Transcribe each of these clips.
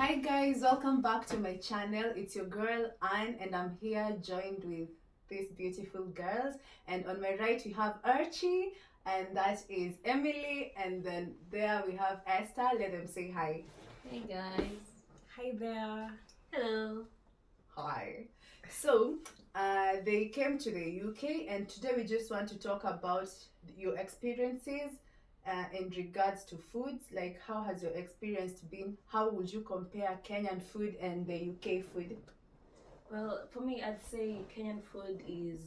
Hi guys, welcome back to my channel. It's your girl Anne and I'm here joined with these beautiful girls. And on my right we have Archie and that is Emily, and then there we have Esther. Let them say hi. Hey guys. Hi there. Hello. Hi. So they came to the UK and today we just want to talk about your experiences in regards to foods. Like, how has your experience been? How would you compare Kenyan food and the UK food? Well, for me, I'd say Kenyan food is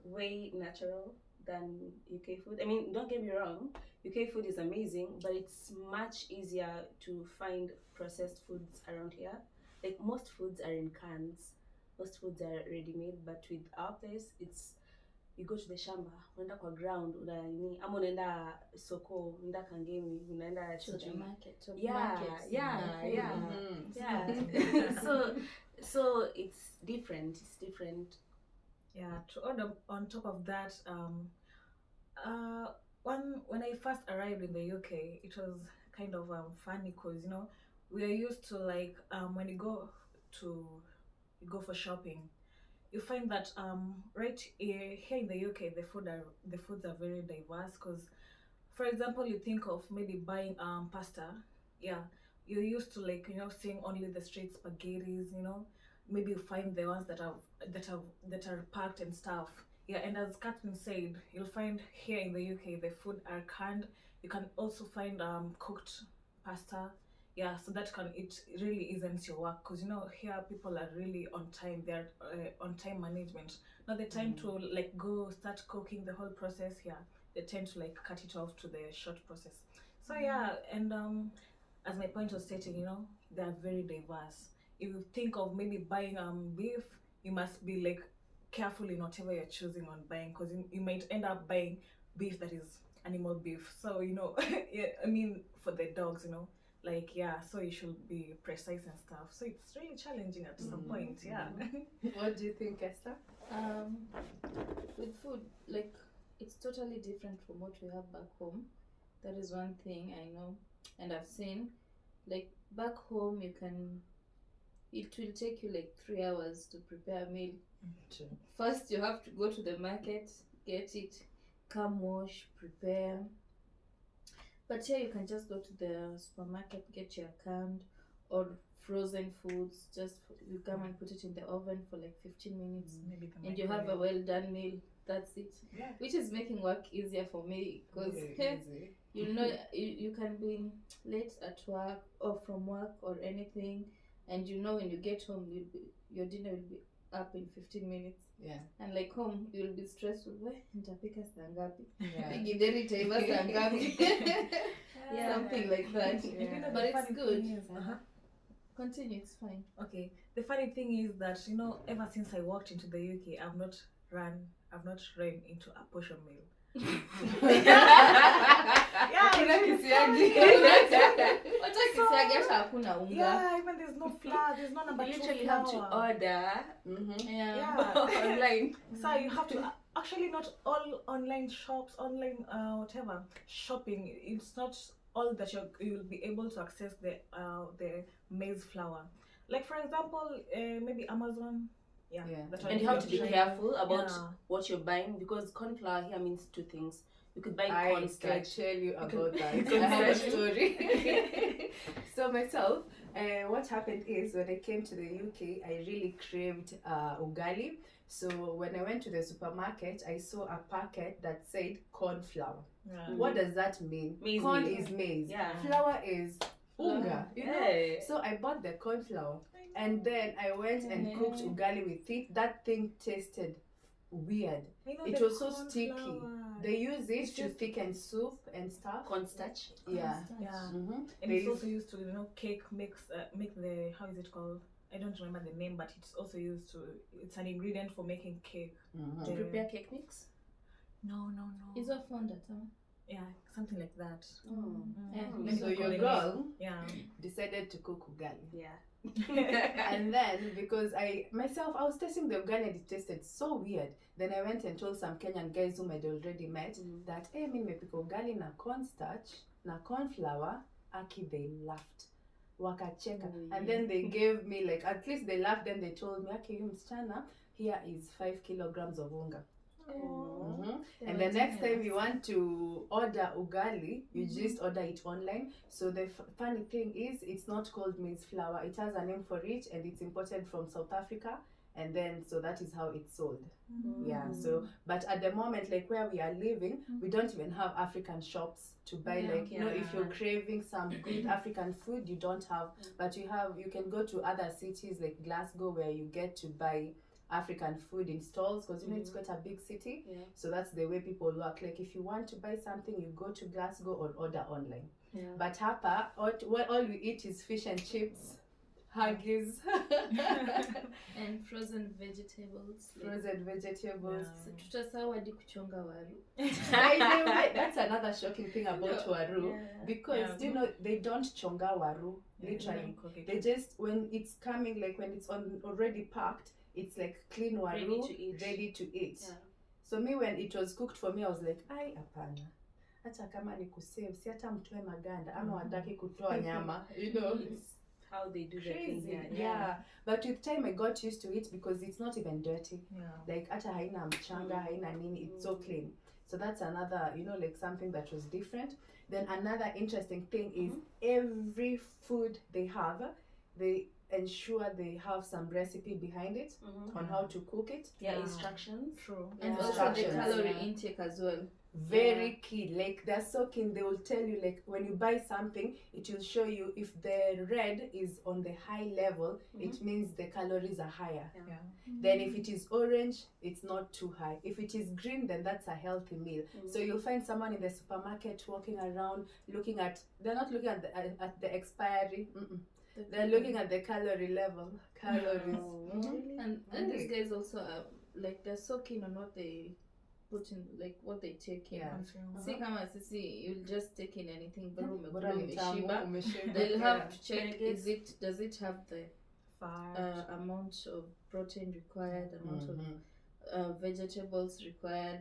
way natural than UK food. I mean, don't get me wrong, UK food is amazing, but it's much easier to find processed foods around here. Like, most foods are in cans, most foods are ready made, but with our place, it's you go to the shamba, unaenda kwa ground, ama unaenda soko, unaenda Kangemi, unaenda to the market. yeah, Mhm. yeah. So it's different. It's different. Yeah, to order on top of that, when I first arrived in the UK, it was kind of funny because we are used to like when to you go for shopping, you find that right here in the UK the foods are very diverse because, for example, you think of maybe buying pasta. Yeah, you're used to like seeing only the straight spaghettis. Maybe you find the ones that are packed and stuff. Yeah, and as Catherine said, you'll find here in the UK the food are canned. You can also find cooked pasta. Yeah, so it really isn't your work because here people are really on time. They're on time management. Not the time to like go start cooking the whole process here. They tend to like cut it off to the short process. So yeah, and as my point was stating, they are very diverse. If you think of maybe buying beef, you must be like careful in whatever you're choosing on buying because you might end up buying beef that is animal beef. So yeah, I mean for the dogs, like yeah, so you should be precise and stuff. So it's really challenging at some point. Yeah. What do you think, Esther? Um, with food, like it's totally different from what we have back home. That is one thing I know, and I've seen. Like back home, it will take you like 3 hours to prepare a meal. True. First, you have to go to the market, get it, come wash, prepare. But here you can just go to the supermarket, get your canned or frozen foods. You come and put it in the oven for like 15 minutes, Maybe the and you have a microwave. well done meal. That's it. Yeah. Which is making work easier for me because Easy. you can be late at work or from work or anything, and when you get home, your dinner will be up in 15 minutes. Yeah. And like home, you'll be stressful. Nitapika saa ngapi? Yeah. Githeri itaiva saa ngapi? Something like that. Yeah. But The it's funny good. thing is, Continue, it's fine. Okay. The funny thing is that ever since I walked into the UK, I've not ran into a portion meal. Hakuna kisiagi. Hata kisiagi hata hakuna unga. Yeah, even there's no flour, there's no number You two literally flour. have to order Yeah. Yeah. online. So you have to actually not all online shops, online whatever shopping. It's not all that you'll be able to access the maize flour. Like for example, maybe Amazon. Yeah. Yeah. that And you have to be option. careful about Yeah. what you're buying because corn flour here means two things. You could buy I corn can starch. tell you about that. can I have a search. story. So myself, what happened is when I came to the UK, I really craved ugali. So when I went to the supermarket, I saw a packet that said corn flour. Yeah. What does that mean? Maize Corn meal. is maize. Yeah. Flour is unga. You know? Hey. So I bought the corn flour and then I went and cooked ugali with it. That thing tasted weird. It the was so corn sticky. flour. They use it It's to just- thicken soup and stuff. Corn starch. Yeah. Yeah. Mm-hmm. And it's also used to cake mix make the how is it called? I don't remember the name, but it's also used to. It's an ingredient for making cake. To prepare cake mix. No. Is a fond at all? Yeah, something like that. Yeah. So your girl Yeah. decided to cook ugali. Yeah. And then because I was tasting the ugali and it tasted so weird. Then I went and told some Kenyan guys whom I'd already met that hey, me nimepika ugali na cornstarch na corn flour. Aki, they laughed. wakacheka. Oh, And yeah. then they gave me like, at least they laughed, then they told me, okay, msichana, here is 5 kilograms of unga. Oh. Mhm. They And were the next time generous. you want to order ugali, you just order it online. So the funny thing is, it's not called maize flour. It has a name for it, and it's imported from South Africa. And then, so that is how it's sold. Yeah. So, but at the moment, like where we are living, we don't even have African shops to buy. Yeah. Like, you know, if you're Yeah. craving some good African food, you don't have. But you can go to other cities like Glasgow where you get to buy African food in stalls, because you know it's quite a big city. Yeah. So that's the way people work. Like if you want to buy something, you go to Glasgow or order online. Yeah. But hapa, all we eat is fish and chips, haggis, And frozen vegetables. frozen vegetables. So tutasahau hadi kuchonga waru. By the way, that's another shocking thing about No. waru, Yeah. because Yeah. you know they don't chonga waru. Literally, Cook it. they just, when it's coming, like when it's already packed, it's like clean waru, Ready to eat. ready to eat. Yeah. So me, when it was cooked for me, I was like, ai hapana, hata kama ni kusave, si hata mtoe maganda ama wataki kutoa nyama, you know. It's how they do their thing Crazy. here. Yeah. But with time I got used to it, because it's not even dirty. Yeah. Like hata haina mchanga, haina nini, it's so clean. So that's another, you know, like something that was different. Then another interesting thing is every food they have, they ensure they have some recipe behind it on how to cook it. Yeah, instructions. True. And Yeah. also the Instructions, calorie yeah. intake as well. Very key. Like they're so keen, they will tell you, like when you buy something, it will show you if the red is on the high level, it means the calories are higher. Yeah. Then if it is orange, it's not too high. If it is green, then that's a healthy meal. So you'll find someone in the supermarket walking around looking at, they're not looking at the expiry. They're looking at the calorie level. Calories. Oh. And these guys also are like, they're so keen on what they put in, like what they take in. Yeah. See kama sisi, you'll just take in anything, bora Bora umekula ni tamu, umeshiba. umeshiba. They'll have to check, Benefits. does it have the Fat. amount of protein required, amount of vegetables required.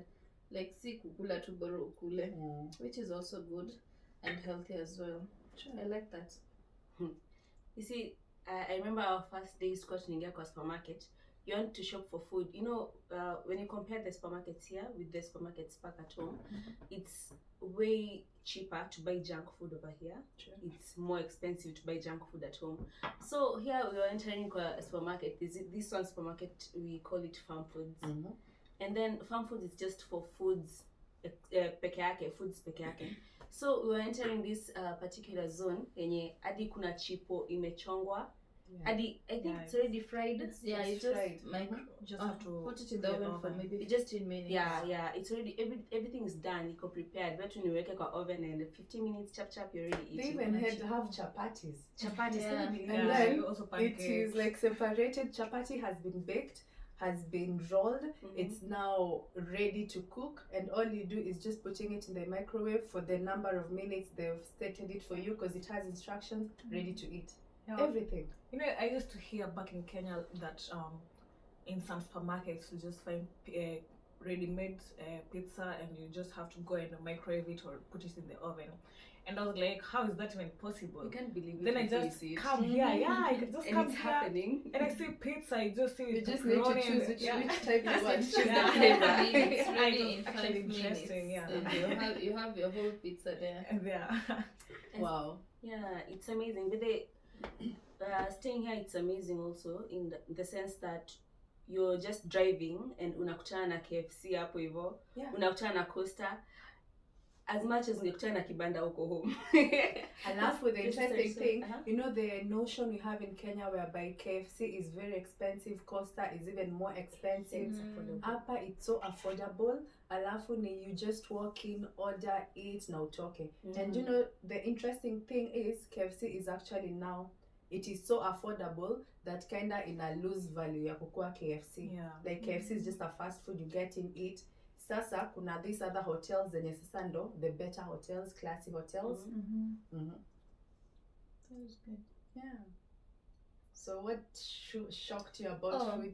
Like si kukula tu bora ukule, which is also good and healthy as well. I like that. You see, I remember our first day tuningia kwa supermarket. You want to shop for food. You know, when you compare the supermarkets here with the supermarkets back at home, it's way cheaper to buy junk food over here. It's more expensive to buy junk food at home. So here we are entering a supermarket. This one supermarket, we call it farm foods. And then farm food is just for foods, peke yake, foods peke yake. So we were entering this particular zone yenye hadi kuna chipo imechongwa. Hadi I think it's already fried. Yeah, It's you just fried. Just have to put it in the oven for maybe It just 15 minutes. Yeah, it's already everything is done. Iko prepared. But when you work kwa oven and 15 minutes chap you're already They eating. even had to have chapatis. Chapati. Yeah. Can you believe And it? then also it pancakes. is like separated. Chapati has been baked, has been rolled. It's now ready to cook, and all you do is just putting it in the microwave for the number of minutes they've stated it for you, because it has instructions, ready to eat. Yeah. Everything. You know, I used to hear back in Kenya that in some supermarkets you just find ready-made pizza, and you just have to go and microwave it or put it in the oven. And I was like, how is that even possible? You can't believe it. Then I until you just see it. come here, I can just And come it's here, happening. and I see pizza. I just see You it just need to pepperoni choose and- which yeah. type you want. Choose the Yeah. flavor. It's I ready know, in 5 actually minutes. interesting, yeah. And you have your whole pizza there. And yeah. Wow. Yeah, it's amazing. But they staying here, it's amazing also in the sense that you're just driving and unakutana na KFC hapo hivyo. Yeah. Unakutana na Costa. As much as ungekutana na kibanda huko home. Alafu, the interesting thing, Uh-huh. you know the notion we have in Kenya whereby KFC is very expensive, Costa is even more expensive. It's affordable. Hapa it's so affordable. Alafu ni you just walk in, order, eat na utoke. And you know the interesting thing is KFC is actually now, it is so affordable that kinda ina lose value ya kukua KFC. Yeah. Like KFC is just a fast food, you get in, eat. Sasa kuna these other hotels zenye sasa ndo the better hotels, classy hotels. That was good. Yeah. So what shocked you about Oh. food?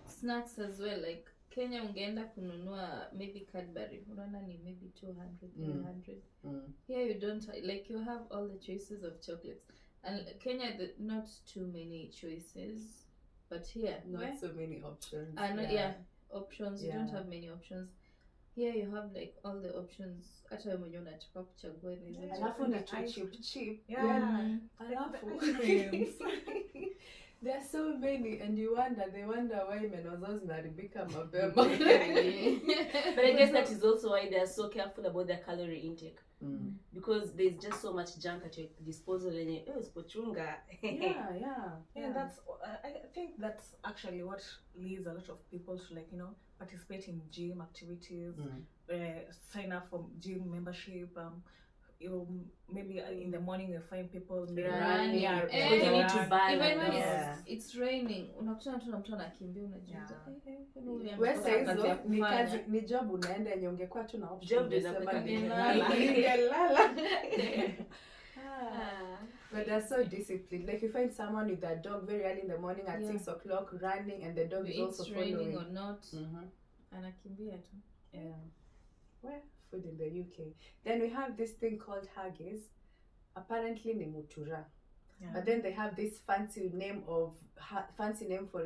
Snacks as well, like Kenya ungeenda kununua maybe Cadbury, unaona ni maybe 200, 300. Here you don't, like you have all the choices of chocolates. And Kenya, not too many choices, but here, Not so many options. options. You don't have many options. Here you have like all the options. Hata wewe mwenyewe unataka kuchagua ile zote. Alafu ni cheap. Yeah. Alafu The ice creams. there are so many and they wonder why meno zao zinaharibika mapema. But I guess that is also why they are so careful about their calorie intake. Because there's just so much junk at your disposal and usipochunga. Yeah, that's I think that's actually what leads a lot of people to, like, participate in gym activities, sign up for gym membership. Maybe in the morning you find people running. Because you need to buy. Even when it's raining, unakutana tu na mtu anakimbia unajiuliza. Wewe sasa ni job unaenda yenye ungekuwa tu na option. Job Ningelala. But they're so disciplined. Like you find someone with a dog very early in the morning at 6 o'clock running, and the dog is also following. Raining or not, anakimbia tu. Yeah. Where? Food in the UK. Then we have this thing called haggis. Apparently ni mutura. Yeah. But then they have this fancy name for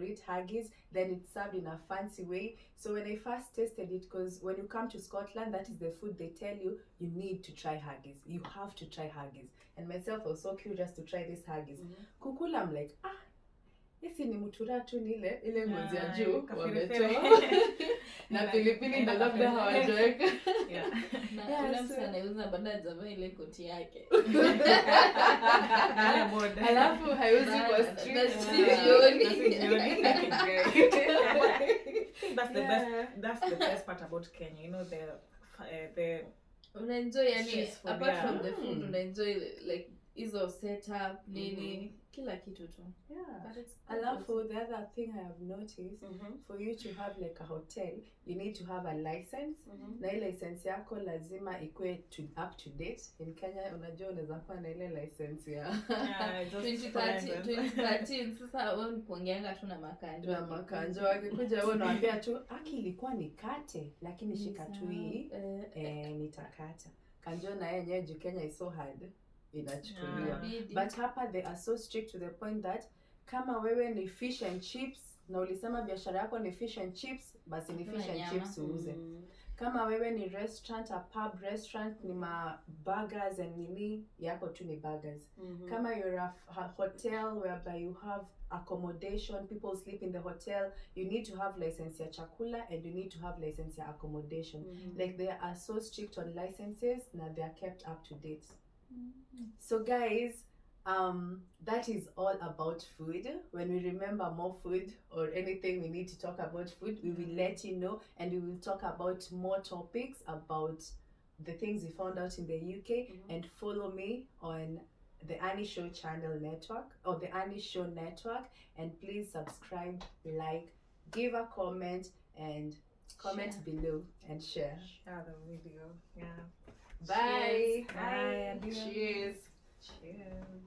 it, haggis. Then it's served in a fancy way. So when I first tasted it, because when you come to Scotland, that is the food they tell you need to try haggis. You have to try haggis. And myself, I was so curious to try this haggis. Kukula, I'm like, hisi ni mutura tu ni ile ngozi ya juu wametoa. Na pilipili na labda hawajaweka. Na ule mtu anauza baada hajavaa ile koti yake. Alafu haiuzi kwa street. That's the best part about Kenya. The Unaenjoy yani food, apart from the food, unaenjoy like hizo setup nini kila kitu tu. Alafu the other thing I have noticed, for you to have like a hotel, you need to have a license. Na ile license yako lazima ikuwe up to date. In Kenya unajua unaweza kuwa na ile license ya 2013 sasa wewe kuongeanga tu na makanjo. Na makanjo akikuja wewe unaambia tu ilikuwa nikate lakini shika tu hii nitakata. Kanjo na yenyewe juu Kenya is so hard. Inachukuliwa. But hapa they are so strict to the point that kama wewe ni fish and chips na ulisema biashara yako ni fish and chips, basi ni fish and chips uuze. Kama wewe ni restaurant, a pub restaurant, ni burgers and nini, yako tu ni burgers. Kama you're a hotel whereby you have accommodation, people sleep in the hotel, you need to have license ya chakula and you need to have license ya accommodation. Like they are so strict on licenses, na they are kept up to date. So guys, that is all about food. When we remember more food or anything we need to talk about food, we will let you know, and we will talk about more topics about the things we found out in the UK. And follow me on the Annie Show channel network or the Annie Show network, and please subscribe, like, give a comment, and comment below and share. Share the video. Yeah. Bye. Bye. Cheers. Cheers.